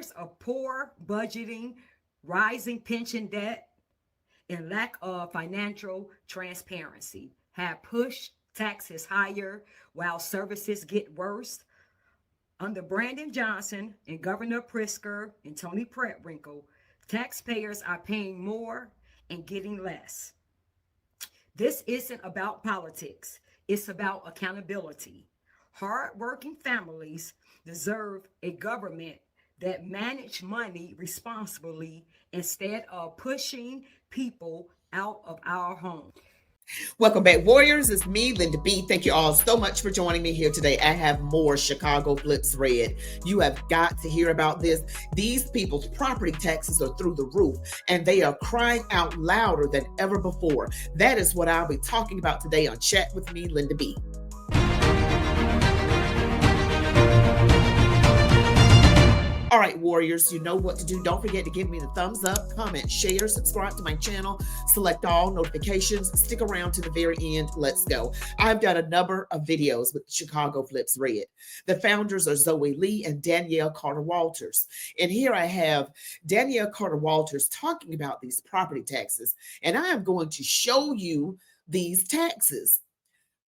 Years of poor budgeting, rising pension debt, and lack of financial transparency have pushed taxes higher while services get worse. Under Brandon Johnson and Governor Pritzker and Tony Preckwinkle, taxpayers are paying more and getting less. This isn't about politics, it's about accountability. Hardworking families deserve a government that manage money responsibly instead of pushing people out of our homes. Welcome back, Warriors. It's me, Linda B. Thank you all so much for joining me here today. I have more Chicago Flips Red. You have got to hear about this. These people's property taxes are through the roof, and they are crying out louder than ever before. That is what I'll be talking about today on Chat with Me, Linda B. All right, Warriors, you know what to do. Don't forget to give me the thumbs up, comment, share, subscribe to my channel, select all notifications, stick around to the very end. Let's go. I've done a number of videos with Chicago Flips Red. The founders are Zoe Lee and Danielle Carter-Walters. And here I have Danielle Carter-Walters talking about these property taxes. And I am going to show you these taxes.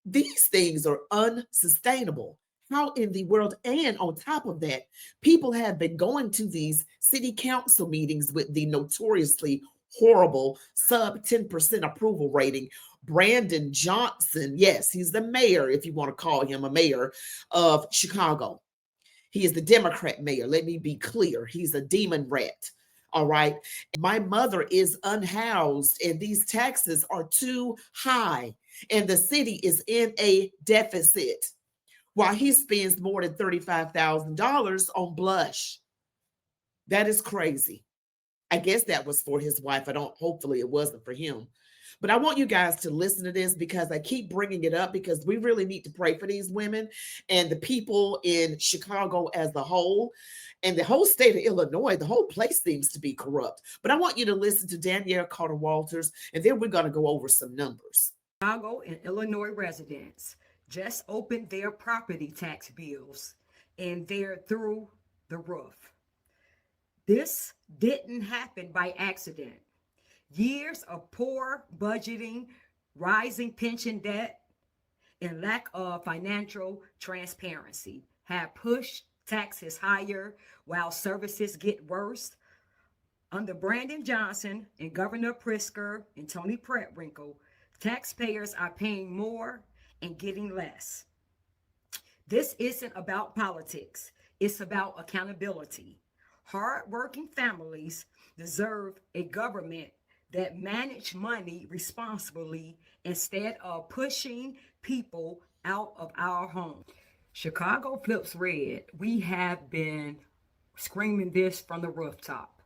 These things are unsustainable. How in the world? And on top of that, people have been going to these city council meetings with the notoriously horrible sub 10% approval rating. Brandon Johnson, yes, he's the mayor, if you want to call him a mayor of Chicago. He is the Democrat mayor. Let me be clear. He's a demon rat. All right. My mother is unhoused, and these taxes are too high, and the city is in a deficit, while he spends more than $35,000 on blush. That is crazy. I guess that was for his wife. Hopefully it wasn't for him. But I want you guys to listen to this because I keep bringing it up because we really need to pray for these women and the people in Chicago as a whole. And the whole state of Illinois, the whole place seems to be corrupt. But I want you to listen to Danielle Carter-Walters, and then we're going to go over some numbers. Chicago and Illinois residents just opened their property tax bills, and they're through the roof. This didn't happen by accident. Years of poor budgeting, rising pension debt, and lack of financial transparency have pushed taxes higher while services get worse. Under Brandon Johnson and Governor Pritzker and Tony Preckwinkle, taxpayers are paying more and getting less. This isn't about politics, it's about accountability. Hardworking families deserve a government that manage money responsibly instead of pushing people out of our homes. Chicago Flips Red, we have been screaming this from the rooftop.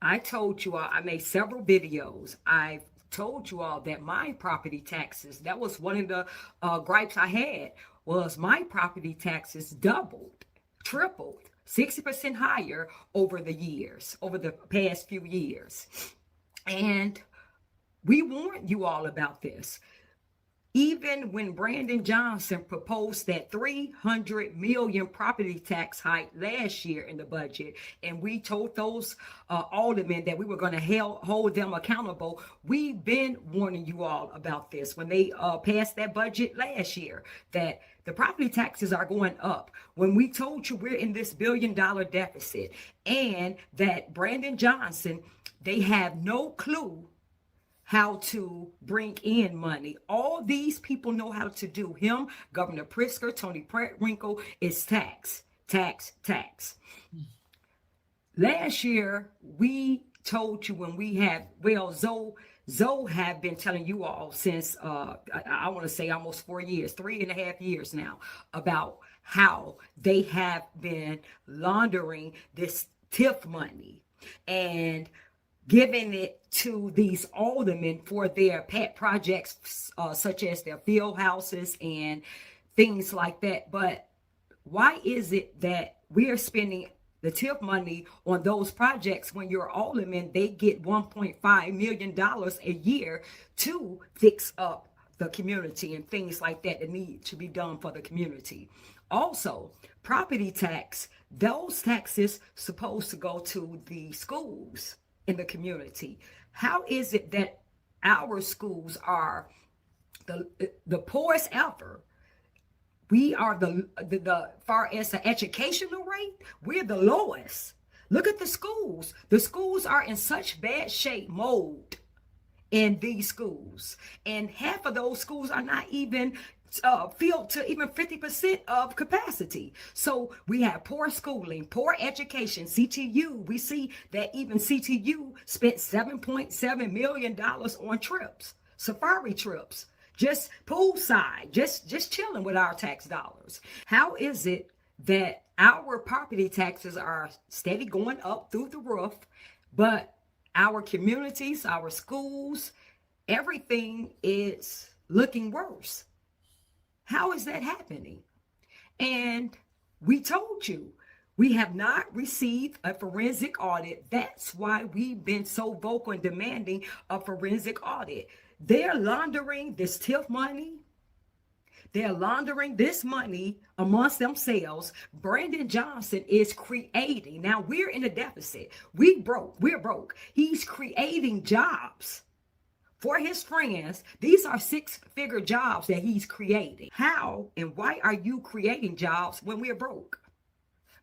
I told you all, I made several videos. I've told you all that my property taxes, that was one of the gripes I had, was my property taxes doubled, tripled, 60% higher over the years, over the past few years. And we warned you all about this. Even when Brandon Johnson proposed that $300 million property tax hike last year in the budget, and we told those aldermen that we were going to hold them accountable, we've been warning you all about this when they passed that budget last year, that the property taxes are going up. When we told you we're in this $1 billion deficit, and that Brandon Johnson, they have no clue how to bring in money. All these people know how to do. Him, Governor Pritzker, Tony Preckwinkle, is tax, tax, tax. Last year, we told you when we had, Zoe have been telling you all since, I want to say almost 4 years, 3.5 years now, about how they have been laundering this TIF money and giving it to these aldermen for their pet projects, such as their field houses and things like that. But why is it that we are spending the TIF money on those projects when your aldermen, they get $1.5 million a year to fix up the community and things like that that need to be done for the community? Also, property tax, those taxes supposed to go to the schools in the community. How is it that our schools are the poorest ever? We are the far as the educational rate, we're the lowest. Look at the schools. The schools are in such bad shape, mold in these schools, and half of those schools are not even filled to even 50% of capacity. So we have poor schooling, poor education. CTU, we see that even CTU spent $7.7 million on trips, safari trips, just poolside, just chilling with our tax dollars. How is it that our property taxes are steady going up through the roof, but our communities, our schools, everything is looking worse? How is that happening? And we told you, we have not received a forensic audit. That's why we've been so vocal and demanding a forensic audit. They're laundering this TIF money. They're laundering this money amongst themselves. Brandon Johnson is creating. Now we're in a deficit. We're broke. He's creating jobs for his friends. These are six-figure jobs that he's creating. How and why are you creating jobs when we're broke?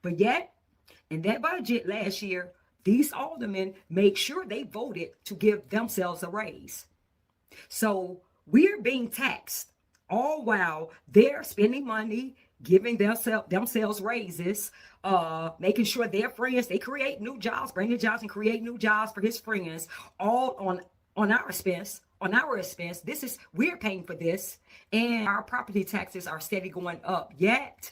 But yet, in that budget last year, these aldermen make sure they voted to give themselves a raise. So we're being taxed all while they're spending money, giving themselves raises, making sure their friends, they create new jobs. Brandon Johnson create new jobs for his friends, all on our expense. We're paying for this, and our property taxes are steady going up. Yet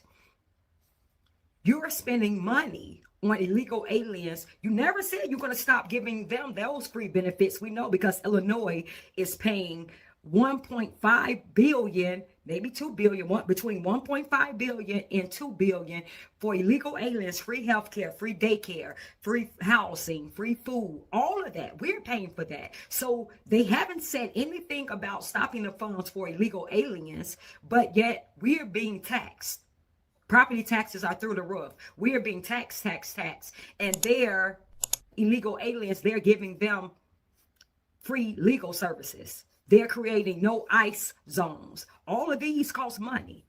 you're spending money on illegal aliens. You never said you're going to stop giving them those free benefits. We know because Illinois is paying 1.5 billion, maybe 2 billion, between 1.5 billion and 2 billion for illegal aliens, free healthcare, free daycare, free housing, free food, all of that. We're paying for that. So they haven't said anything about stopping the funds for illegal aliens, but yet we're being taxed. Property taxes are through the roof. We are being taxed. And they're illegal aliens, they're giving them free legal services. They're creating no ICE zones. All of these cost money.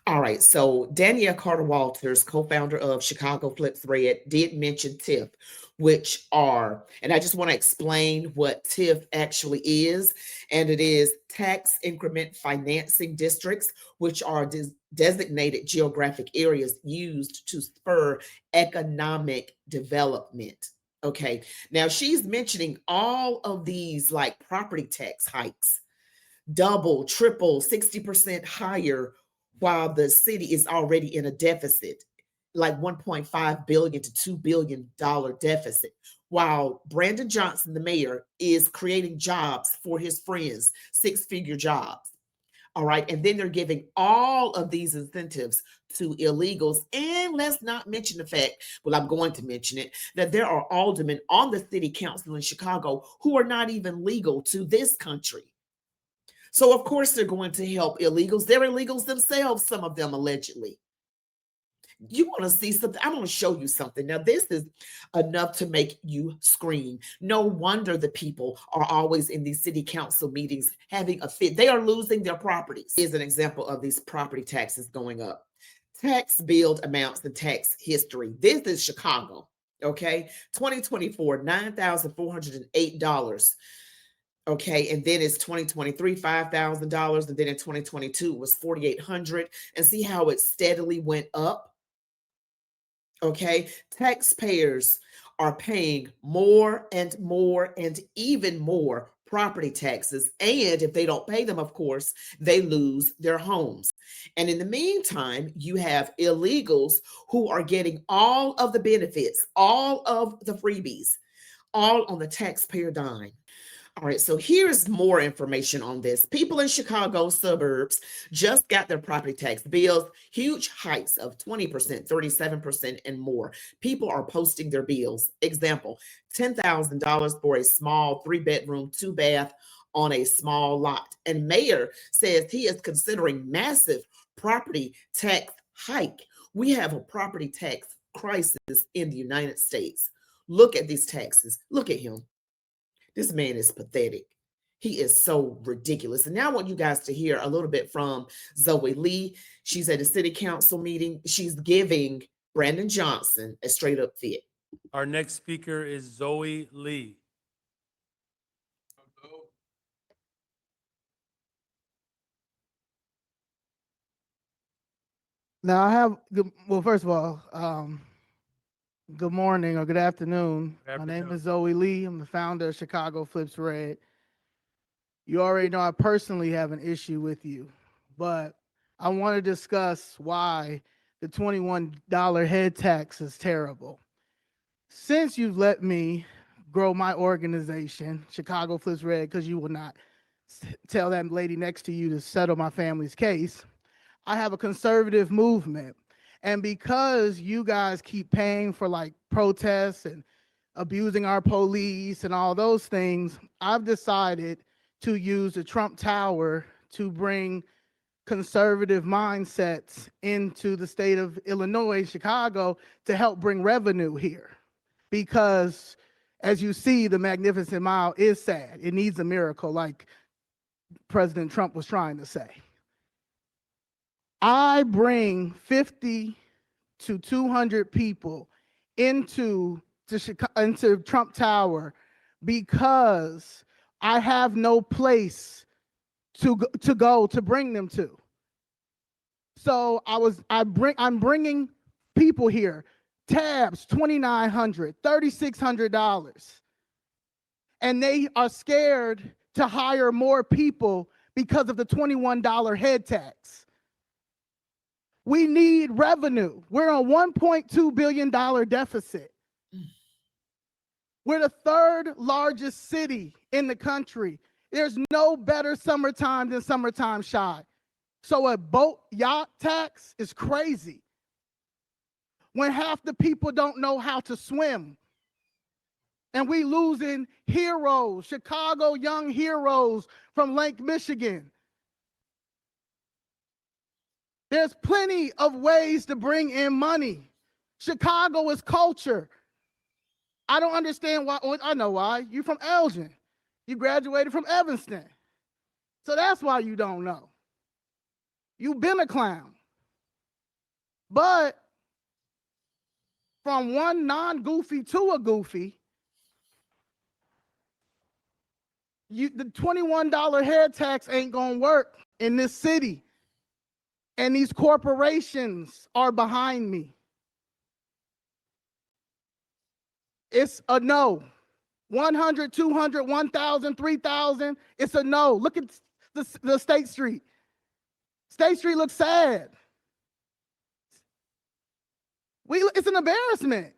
All right. So Danielle Carter Walters, co-founder of Chicago Flip Thread, did mention TIF, which are, and I just want to explain what TIF actually is. And it is tax increment financing districts, which are designated geographic areas used to spur economic development. Okay. Now she's mentioning all of these like property tax hikes, double, triple, 60% higher, while the city is already in a deficit, like 1.5 billion to $2 billion deficit, while Brandon Johnson, the mayor, is creating jobs for his friends, six-figure jobs. All right. And then they're giving all of these incentives to illegals. And let's not mention the fact, well, I'm going to mention it, that there are aldermen on the city council in Chicago who are not even legal to this country. So, of course, they're going to help illegals. They're illegals themselves, some of them allegedly. You want to see something? I want to show you something. Now, this is enough to make you scream. No wonder the people are always in these city council meetings having a fit. They are losing their properties. Here's an example of these property taxes going up. Tax billed amounts and tax history. This is Chicago, okay? 2024, $9,408. Okay, and then it's 2023, $5,000, and then in 2022 it was $4,800. And see how it steadily went up? Okay, taxpayers are paying more and more and even more property taxes. And if they don't pay them, of course, they lose their homes. And in the meantime, you have illegals who are getting all of the benefits, all of the freebies, all on the taxpayer dime. All right, so here's more information on this. People in Chicago suburbs just got their property tax bills, huge hikes of 20%, 37%, and more. People are posting their bills. Example, $10,000 for a small 3-bedroom, 2-bath on a small lot. And mayor says he is considering massive property tax hike, We have a property tax crisis in the United States. Look at these taxes. Look at him. This man is pathetic. He is so ridiculous. And now I want you guys to hear a little bit from Zoe Lee. She's at a city council meeting. She's giving Brandon Johnson a straight up fit. Our next speaker is Zoe Lee. Now I have, well, first of all, good morning or good afternoon. Good My name afternoon. is Zoe Lee. I'm the founder of Chicago Flips Red. You already know I personally have an issue with you, but I want to discuss why the $21 head tax is terrible. Since you've let me grow my organization, Chicago Flips Red, because you will not tell that lady next to you to settle my family's case, I have a conservative movement. And because you guys keep paying for like protests and abusing our police and all those things, I've decided to use the Trump Tower to bring conservative mindsets into the state of Illinois, Chicago, to help bring revenue here. Because as you see, the Magnificent Mile is sad. It needs a miracle, like President Trump was trying to say. I bring 50 to 200 people into Trump Tower because I have no place to go to bring them to. So I'm bringing people here. Tabs, $2,900, $3,600. And they are scared to hire more people because of the $21 head tax. We need revenue. We're on $1.2 billion deficit. We're the third largest city in the country. There's no better summertime than summertime shy. So a boat yacht tax is crazy. When half the people don't know how to swim. And we losing heroes, Chicago young heroes from Lake Michigan. There's plenty of ways to bring in money. Chicago is culture. I don't understand why. Oh, I know why. You're from Elgin. You graduated from Evanston. So that's why you don't know. You've been a clown. But from one non-goofy to a goofy, the $21 head tax ain't gonna work in this city. And these corporations are behind me. It's a no. 100, 200, 1,000, 3,000, it's a no. Look at the State Street. State Street looks sad. It's an embarrassment.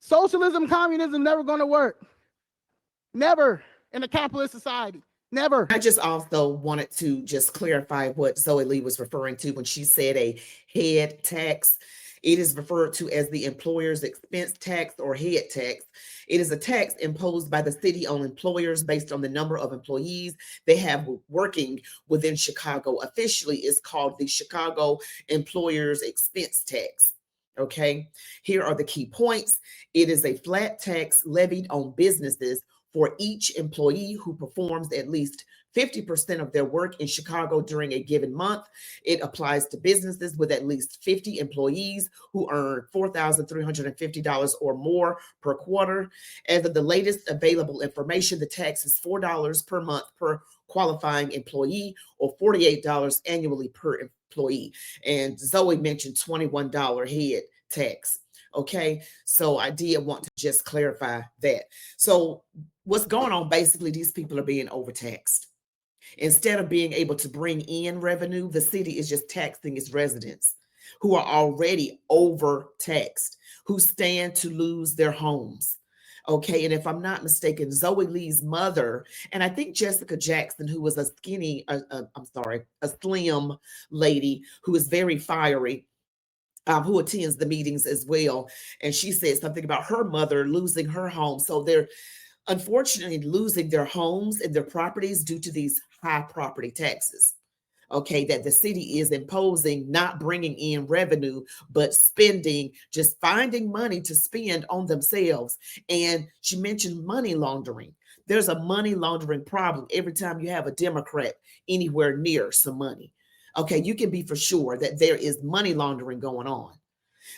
Socialism, communism, never gonna work. Never in a capitalist society. Never. I just also wanted to just clarify what Zoe Lee was referring to when she said a head tax. It is referred to as the employer's expense tax or head tax. It is a tax imposed by the city on employers based on the number of employees they have working within Chicago. Officially, it's called the Chicago Employer's Expense Tax. Okay, here are the key points. It is a flat tax levied on businesses for each employee who performs at least 50% of their work in Chicago during a given month. It applies to businesses with at least 50 employees who earn $4,350 or more per quarter. As of the latest available information, the tax is $4 per month per qualifying employee or $48 annually per employee. And Zoe mentioned $21 head tax. Okay, so I did want to just clarify that. So what's going on, basically, these people are being overtaxed. Instead of being able to bring in revenue, the city is just taxing its residents who are already overtaxed, who stand to lose their homes. Okay, and if I'm not mistaken, Zoe Lee's mother, and I think Jessica Jackson, who was a slim lady who is very fiery, who attends the meetings as well. And she said something about her mother losing her home. So they're unfortunately losing their homes and their properties due to these high property taxes. okay, that the city is imposing, not bringing in revenue, but spending, just finding money to spend on themselves. And she mentioned money laundering. There's a money laundering problem every time you have a Democrat anywhere near some money. Okay, you can be for sure that there is money laundering going on.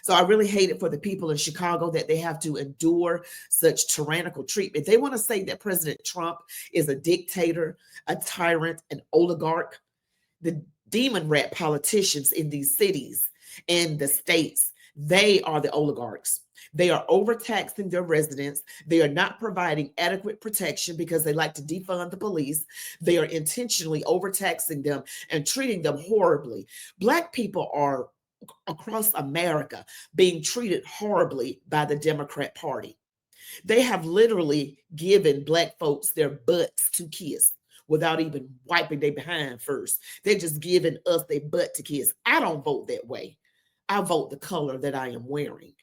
So I really hate it for the people in Chicago that they have to endure such tyrannical treatment. They want to say that President Trump is a dictator, a tyrant, an oligarch. The demon rat politicians in these cities and the states, they are the oligarchs. They are overtaxing their residents. They are not providing adequate protection because they like to defund the police. They are intentionally overtaxing them and treating them horribly. Black people are across America being treated horribly by the Democrat Party. They have literally given Black folks their butts to kiss without even wiping their behind first. They're just giving us their butt to kiss. I don't vote that way. I vote the color that I am wearing.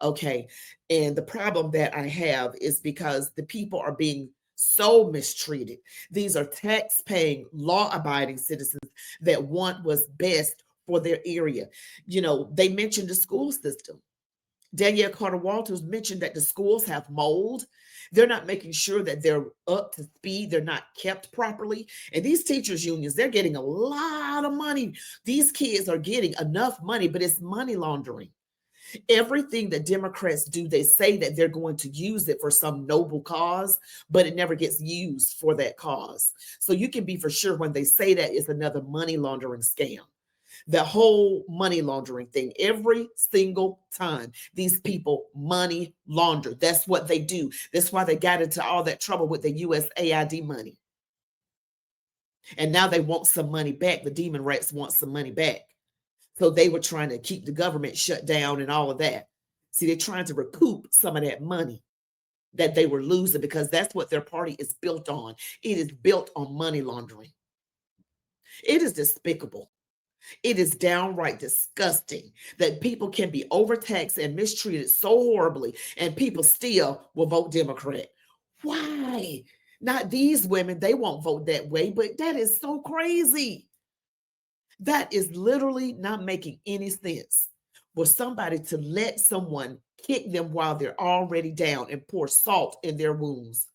Okay. And the problem that I have is because the people are being so mistreated. These are tax-paying, law-abiding citizens that want what's best for their area. You know, they mentioned the school system. Danielle Carter-Walters mentioned that the schools have mold. They're not making sure that they're up to speed. They're not kept properly. And these teachers unions, they're getting a lot of money. These kids are getting enough money, but it's money laundering. Everything that Democrats do, they say that they're going to use it for some noble cause, but it never gets used for that cause. So you can be for sure when they say that it's another money laundering scam. The whole money laundering thing, every single time these people money launder. That's what they do. That's why they got into all that trouble with the USAID money. And now they want some money back. The demon rats want some money back. So they were trying to keep the government shut down and all of that. See, they're trying to recoup some of that money that they were losing because that's what their party is built on. It is built on money laundering. It is despicable. It is downright disgusting that people can be overtaxed and mistreated so horribly and people still will vote Democrat. Why? Not these women, they won't vote that way, but that is so crazy. That is literally not making any sense for somebody to let someone kick them while they're already down and pour salt in their wounds.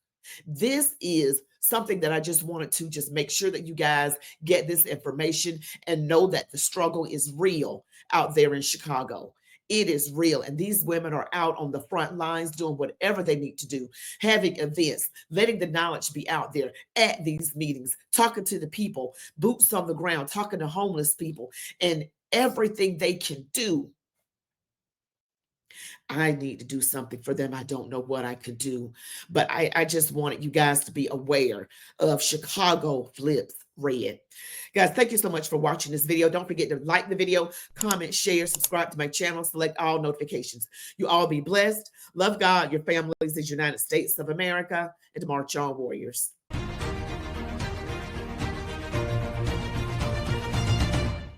This is something that I just wanted to just make sure that you guys get this information and know that the struggle is real out there in Chicago. It is real. And these women are out on the front lines doing whatever they need to do, having events, letting the knowledge be out there at these meetings, talking to the people, boots on the ground, talking to homeless people, and everything they can do. I need to do something for them. I don't know what I could do, but I just wanted you guys to be aware of Chicago Flips Red. Guys, thank you so much for watching this video. Don't forget to like the video, comment, share, subscribe to my channel, select all notifications. You all be blessed. Love God, your families, the United States of America, and march on, warriors.